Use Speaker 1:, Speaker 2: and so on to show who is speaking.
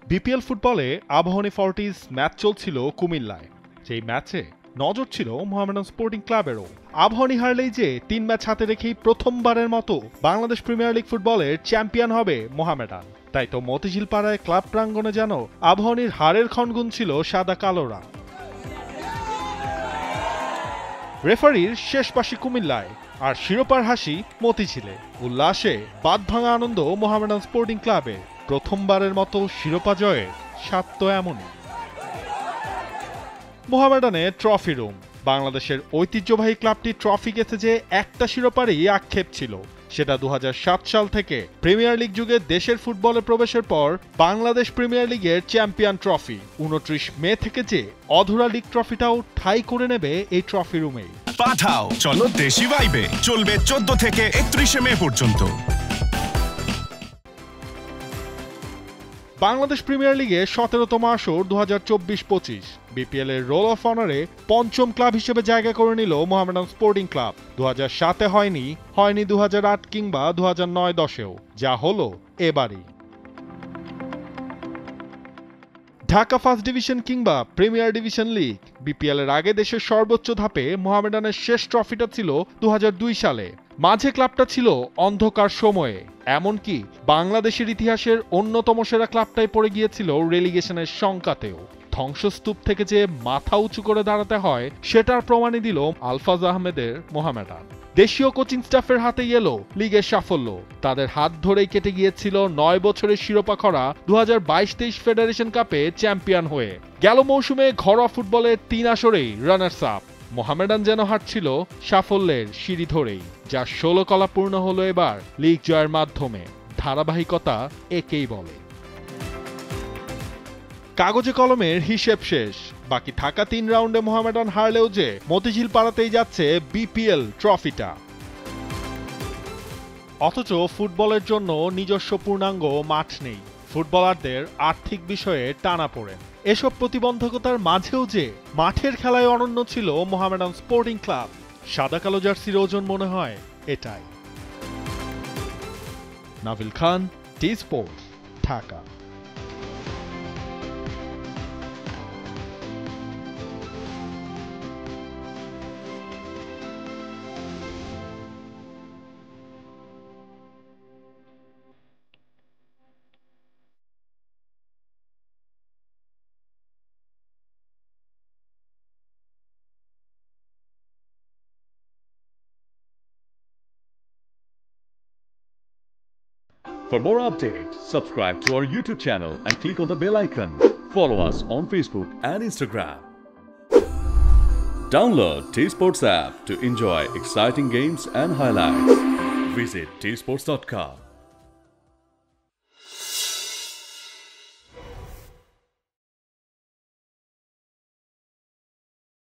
Speaker 1: BPL ফুটবলে Abahani Fortis match চলছিল কুমিল্লায়। সেই ম্যাচে নজর ছিল মোহামেডান স্পোর্টিং ক্লাবেরও। আবাহনী হারলেই যে 3 ম্যাচ হাতে রেখেই প্রথমবারের মতো বাংলাদেশ প্রিমিয়ার লিগ ফুটবলের চ্যাম্পিয়ন হবে মোহামেডান। তাই তো মতিঝিল পাড়ায় ক্লাব প্রাঙ্গণে যেন আবাহনীর হারের ক্ষণগুণ ছিল সাদা কালোরা। রেফারির শেষ পাশি কুমিল্লায়, আর শিরোপার হাসি মতিঝিলে। উল্লাসে বাঁধভাঙা আনন্দ মোহামেডান স্পোর্টিং ক্লাবে। প্রথমবারের মতো শিরোপা জয়ের স্বাদ তো এমনই। মোহামেডানে ট্রফি রুম। বাংলাদেশের ঐতিহ্যবাহী ক্লাবটি ট্রফি গেছে যে একটা শিরোপারই আক্ষেপ ছিল। সেটা 2007 সাল থেকে প্রিমিয়ার লিগ যুগে দেশের ফুটবলে প্রবেশের পর বাংলাদেশ প্রিমিয়ার লিগের চ্যাম্পিয়ন ট্রফি। 29 মে থেকে যে অধরা লিগ ট্রফিটাও ঠাঁই করে নেবে এই ট্রফি রুমেই।
Speaker 2: পাঠাও চলো দেশি ভাইবে, চলবে 14 থেকে 31 মে পর্যন্ত।
Speaker 1: বাংলাদেশ প্রিমিয়ার লিগে 17তম আসর 2024-25। বিপিএল এর রোল অফ অনারে পঞ্চম ক্লাব হিসেবে জায়গা করে নিল মোহামেডান স্পোর্টিং ক্লাব। 2007-এ হয়নি 2008 কিংবা 2009-10-এও, যা হলো এবারই। ঢাকা ফার্স্ট ডিভিশন কিংবা প্রিমিয়ার ডিভিশন লিগ, বিপিএল এর আগে দেশের সর্বোচ্চ ধাপে মোহামেডানের শেষ ট্রফিটা ছিল 2002 সালে। মাঝে ক্লাবটা ছিল অন্ধকার সময়ে, এমনকি বাংলাদেশের ইতিহাসের অন্যতম সেরা ক্লাবটাই পড়ে গিয়েছিল রেলিগেশনের শঙ্কাতেও। ধ্বংসস্তূপ থেকে যে মাথা উঁচু করে দাঁড়াতে হয় সেটার প্রমাণই দিল আলফাজ আহমেদের মোহামেডান। দেশীয় কোচিং স্টাফের হাতেই এলো লিগের সাফল্য। তাদের হাত ধরেই কেটে গিয়েছিল 9 বছরের শিরোপা খরা 2022-23 ফেডারেশন কাপে চ্যাম্পিয়ন হয়ে। গেল মৌসুমে ঘরোয়া ফুটবলের 3 আসরেই রানার্স আপ। মোহামেডান যেন হাঁটছিল সাফল্যের সিঁড়ি ধরেই, যা 16 কলা পূর্ণ হলো এবার লিগ জয়ের মাধ্যমে। ধারাবাহিকতা একেই বলে। কাগজে কলমের হিসেব শেষ। বাকি থাকা 3 রাউন্ডে মোহামেডান হারলেও যে মতিঝিল পাড়াতেই যাচ্ছে বিপিএল ট্রফিটা। অথচ ফুটবলের জন্য নিজস্ব পূর্ণাঙ্গ মাঠ নেই। ফুটবলারদের আর্থিক বিষয়ে টানাপোড়েন। এসব প্রতিবন্ধকতার মাঝেও যে মাঠের খেলায় অনন্য ছিল মোহামেডান স্পোর্টিং ক্লাব। সাদা কালো জার্সির ওজন মনে হয় এটাই। Neville Khan, T Sports, Dhaka.
Speaker 3: For more updates, subscribe to our YouTube channel and click on the bell icon. Follow us on Facebook and Instagram. Download T-Sports app to enjoy exciting games and highlights. Visit tsports.com.